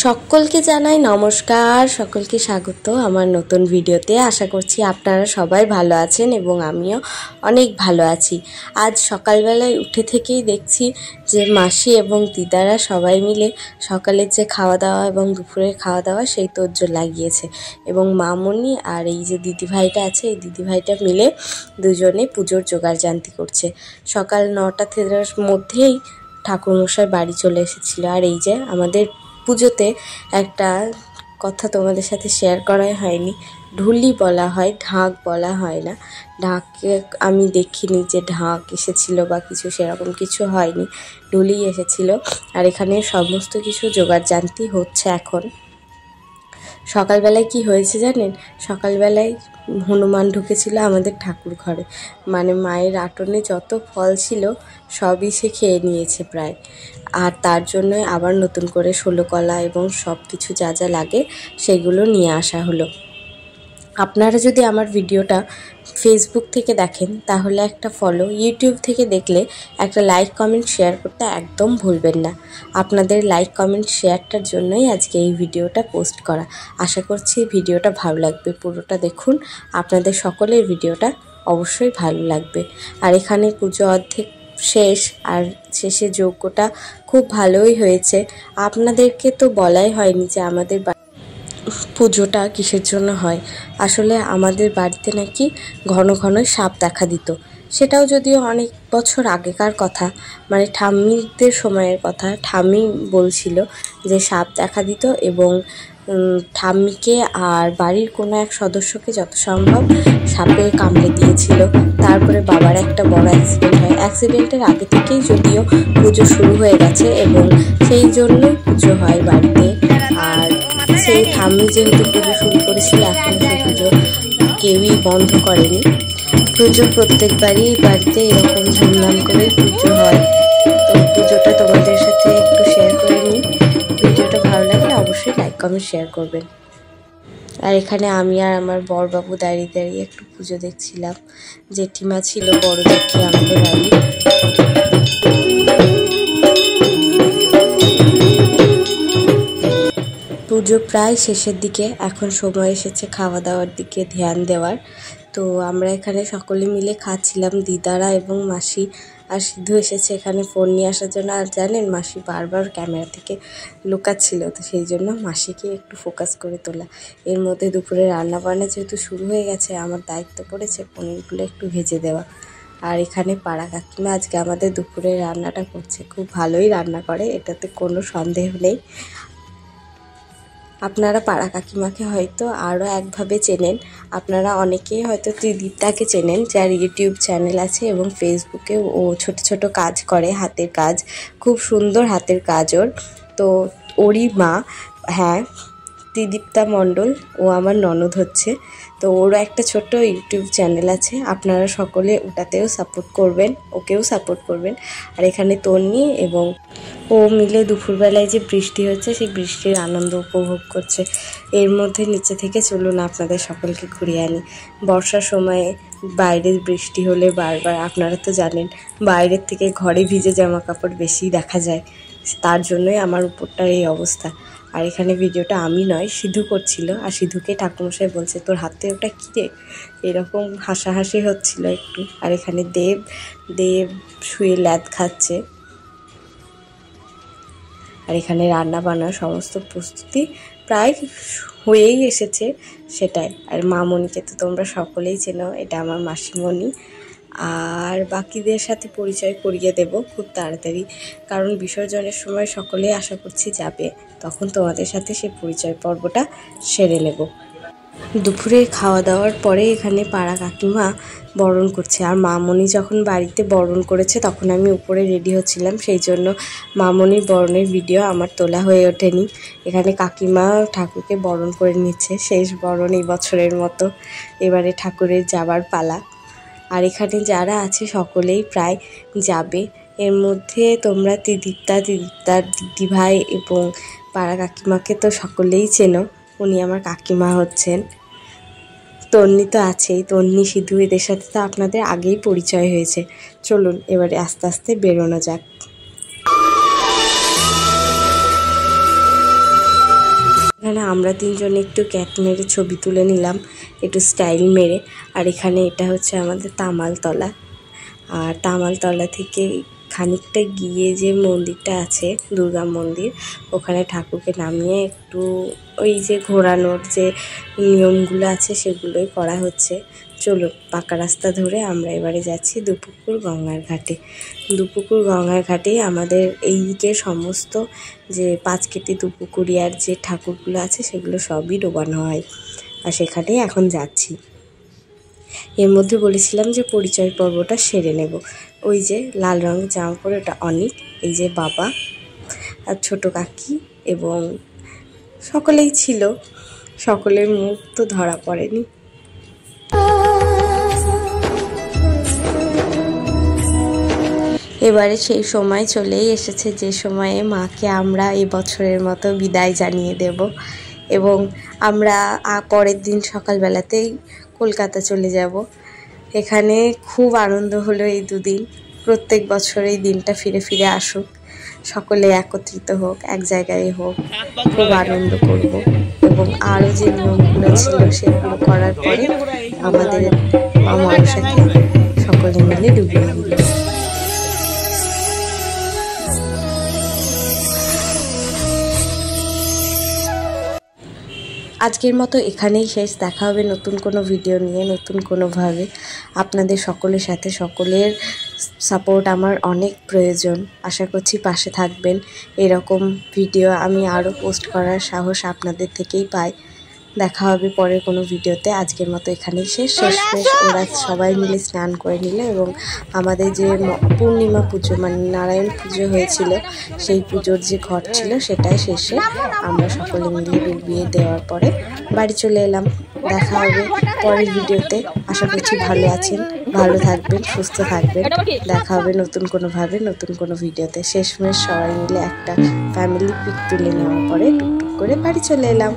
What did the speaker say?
সকলকে জানাই নমস্কার, সকলকে স্বাগত আমার নতুন ভিডিওতে। আশা করছি আপনারা সবাই ভালো আছেন এবং আমিও অনেক ভালো আছি। আজ সকালবেলায় উঠে থেকেই দেখছি যে মাসি এবং দিদারা সবাই মিলে সকালের যে খাওয়া দাওয়া এবং দুপুরের খাওয়া দাওয়া সেই তোড়জোড় লাগিয়েছে এবং মামনি আর এই যে দিদিভাইটা আছে, এই দিদিভাইটা মিলে দুজনে পুজোর জোগাড়জান্তি করছে। সকাল 9টার মধ্যেই ঠাকুরমশাই বাড়ি চলে এসেছিল। আর এই যে আমাদের পুজোতে একটা কথা তোমাদের সাথে শেয়ার করাই হয়নি, ঢুলি বলা হয়, ঢাক বলা হয় না। ঢাকে আমি দেখিনি যে ঢাক এসেছিল বা কিছু, সেরকম কিছু হয়নি, ঢুলি এসেছিল। আর এখানে সমস্ত কিছু জোগাড়জান্তি হচ্ছে এখন। সকালবেলায় কি হয়েছে জানেন? সকালবেলায় হনুমান ঢুকেছিল আমাদের ঠাকুর ঘরে, মানে মায়ের আটনে যত ফল ছিল সবই সে খেয়ে নিয়েছে প্রায়। আর তার জন্যই আবার নতুন করে 16 কলা এবং সব কিছু যা যা লাগে সেগুলো নিয়ে আসা হলো। আপনারা যদি আমার ভিডিওটা ফেসবুক থেকে দেখেন তাহলে একটা ফলো, ইউটিউব থেকে দেখলে একটা লাইক কমেন্ট শেয়ার করতে একদম ভুলবেন না। আপনাদের লাইক কমেন্ট শেয়ারটার জন্যই আজকে এই ভিডিওটা পোস্ট করা। আশা করছি ভিডিওটা ভালো লাগবে, পুরোটা দেখুন, আপনাদের সকলের ভিডিওটা অবশ্যই ভালো লাগবে। আর এখানে পুজো অর্ধেক শেষ, আর শেষে যজ্ঞটা খুব ভালোই হয়েছে। আপনাদেরকে তো বলাই হয়নি যে আমাদের পুজোটা কিসের জন্য হয়। আসলে আমাদের বাড়িতে নাকি ঘন ঘন সাপ দেখা দিত। সেটাও যদিও অনেক বছর আগেকার কথা, মানে ঠাম্মিদের সময়ের কথা। ঠাম্মি বলছিল যে সাপ দেখা দিত এবং ঠাম্মিকে আর বাড়ির কোনো এক সদস্যকে যত সম্ভব সাপে কামড়ে দিয়েছিল। তারপরে বাবার একটা বড় অ্যাক্সিডেন্ট হয়। অ্যাক্সিডেন্টের আগে থেকেই যদিও পুজো শুরু হয়ে গেছে এবং সেই জন্যই পুজো হয় বাড়িতে। আর সেই ঠাম্মি যেহেতু পুজো শুরু করেছিল, এখনও সেই পুজো কেউই বন্ধ করেনি। পুজো প্রত্যেকবারই বাড়িতে এরকম ধুমধাম করেই পুজো হয়। তো পুজোটা তোমাদের সাথে একটু শেয়ার করে নিই। ভিডিওটা ভালো লাগলে অবশ্যই লাইক কমেন্ট শেয়ার করবেন। আর এখানে আমি আর আমার বড়বাবু দাঁড়িয়ে দাঁড়িয়ে একটু পুজো দেখছিলাম। জেঠিমা ছিল, বড় জেঠি আমাদের বাড়ি। পুজো প্রায় শেষের দিকে, এখন সময় এসেছে খাওয়া দাওয়ার দিকে ধ্যান দেওয়ার। তো আমরা এখানে সকলে মিলে খাচ্ছিলাম, দিদারা এবং মাসি। আর সিধু এসেছে এখানে ফোন নিয়ে আসার জন্য। আর জানেন, মাসি বারবার ক্যামেরা থেকে লুকাচ্ছিল, তো সেই জন্য মাসিকে একটু ফোকাস করে তোলা। এর মধ্যে দুপুরে রান্নাবান্না যেহেতু শুরু হয়ে গেছে, আমার দায়িত্ব পড়েছে পনিরগুলো একটু ভেজে দেওয়া। আর এখানে পাড়া কাকিমা আজকে আমাদের দুপুরে রান্নাটা করছে, খুব ভালোই রান্না করে, এটাতে কোনো সন্দেহ নেই। আপনারা পাড়া কাকিমাকে হয়তো আরও একভাবে চেনেন। আপনারা অনেকেই হয়তো ত্রিদীপ্তাকে চেনেন, যার ইউটিউব চ্যানেল আছে এবং ফেসবুকে ও ছোট ছোট কাজ করে, হাতের কাজ, খুব সুন্দর হাতের কাজ ওর। তো ওরই মা, হ্যাঁ, ত্রিদীপ্তা মণ্ডল, ও আমার ননদ হচ্ছে। তো ওরও একটা ছোট্ট ইউটিউব চ্যানেল আছে, আপনারা সকলে ওটাতেও সাপোর্ট করবেন, ওকেও সাপোর্ট করবেন। আর এখানে তন্নি এবং ও মিলে দুপুরবেলায় যে বৃষ্টি হচ্ছে সেই বৃষ্টির আনন্দ উপভোগ করছে। এর মধ্যে নিচে থেকে চলুন আপনাদের সকলকে ঘুরিয়ে আনি। বর্ষার সময়ে বাইরে বৃষ্টি হলে বারবার, আপনারা তো জানেন, বাইরের থেকে ঘরে ভিজে জামা কাপড় বেশি দেখা যায়, তার জন্যই আমার উপরটার এই অবস্থা। আর এখানে ভিডিওটা আমি নয়, সিধু করছিল। আর সিধুকে ঠাকুরমশাই বলছে, তোর হাতে ওটা কী রে, এরকম হাসাহাসি হচ্ছিল একটু। আর এখানে দেব শুয়ে ল্যাদ খাচ্ছে। আর এখানে রান্না বান্নার সমস্ত প্রস্তুতি প্রায় হয়েই এসেছে, সেটাই। আর মামনিকে তো তোমরা সকলেই চেনো, এটা আমার মাসিমণি। আর বাকিদের সাথে পরিচয় করিয়ে দেব খুব তাড়াতাড়ি, কারণ বিসর্জনের সময় সকলেই আশা করছি যাবে, তখন তোমাদের সাথে সেই পরিচয় পর্বটা সেরে নেব। দুপুরে খাওয়া দাওয়ার পরে এখানে পাড়া কাকিমা বরণ করছে। আর মামনি যখন বাড়িতে বরণ করেছে তখন আমি উপরে রেডি হচ্ছিলাম, সেই জন্য মামনির বরণের ভিডিও আমার তোলা হয়ে ওঠেনি। এখানে কাকিমা ঠাকুরকে বরণ করে নিচ্ছে, শেষ বরণ এই বছরের মতো। এবারে ঠাকুরের যাবার পালা। আর এখানে যারা আছে সকলেই প্রায় যাবে। এর মধ্যে তোমরা ত্রিদীপ্তার দিদিভাই এবং পাড়া কাকিমাকে তো সকলেই চেনো, উনি আমার কাকিমা হচ্ছেন। তন্নি তো আছেই, তন্নি, সিধু, এদের সাথে তো আপনাদের আগেই পরিচয় হয়েছে। চলুন এবারে আস্তে আস্তে বেরোনো যাক। এখানে আমরা তিনজনে একটু ক্যাট মেরে ছবি তুলে নিলাম, একটু স্টাইল মেরে। আর এখানে এটা হচ্ছে আমাদের তামালতলা। আর তামালতলা থেকে খানিকটা গিয়ে যে মন্দিরটা আছে, দুর্গা মন্দির, ওখানে ঠাকুরকে নামিয়ে একটু ওই যে ঘোরানোর যে নিয়মগুলো আছে সেগুলোই করা হচ্ছে। চলো পাকা রাস্তা ধরে আমরা এবারে যাচ্ছি দুপুকুর গঙ্গার ঘাটে। দুপুকুর গঙ্গার ঘাটে আমাদের এই দিকে সমস্ত যে পাঁচকেটি দুপুকুরিয়ার যে ঠাকুরগুলো আছে সেগুলো সবই ডোবানো হয়, আর সেখানেই এখন যাচ্ছি। এর মধ্যে বলেছিলাম যে পরিচয় পর্বটা সেরে নেব। ওই যে লাল রঙের জামা পরে ওটা অনিক, এই যে বাবা আর ছোট কাকি এবং সকলেই ছিল। সকলের মুখ তো ধরা পড়েনি। এবারে সেই সময় চলেই এসেছে যে সময়ে মাকে আমরা এবছরের মতো বিদায় জানিয়ে দেব, এবং আমরা পরের দিন সকালবেলাতেই কলকাতা চলে যাব। এখানে খুব আনন্দ হলো এই দুদিন। প্রত্যেক বছর এই দিনটা ফিরে ফিরে আসুক, সকলে একত্রিত হোক, এক জায়গায় হোক, খুব আনন্দ করব। এবং আরও যে নিয়মগুলো ছিল সেগুলো করার পরে আমাদের মা মনসাকে সকলে মিলে ডুবিয়ে দিল। আজকের মতো এখানেই শেষ। দেখা হবে নতুন কোনো ভিডিও নিয়ে, নতুন কোনোভাবে। আপনাদের সকলের সাথে সকলের সাপোর্ট আমার অনেক প্রয়োজন। আশা করছি পাশে থাকবেন। এরকম ভিডিও আমি আরও পোস্ট করার সাহস আপনাদের থেকেই পাই। দেখা হবে পরের কোনো ভিডিওতে। আজকের মতো এখানেই শেষমেশ ওরা সবাই মিলে স্নান করে নিল, এবং আমাদের যে পূর্ণিমা পুজো মানে নারায়ণ পুজো হয়েছিল সেই পুজোর যে ঘট ছিল সেটাই শেষে আমরা সকলে মিলে ডুবিয়ে দেওয়ার পরে বাড়ি চলে এলাম। দেখা হবে পরের ভিডিওতে। আশা করছি ভালো আছেন, ভালো থাকবেন, সুস্থ থাকবেন। দেখা হবে নতুন কোনোভাবে নতুন কোনো ভিডিওতে। শেষমেশ সবাই মিলে একটা ফ্যামিলি পিক তুলে নেওয়ার পরে টুকটুক করে বাড়ি চলে এলাম।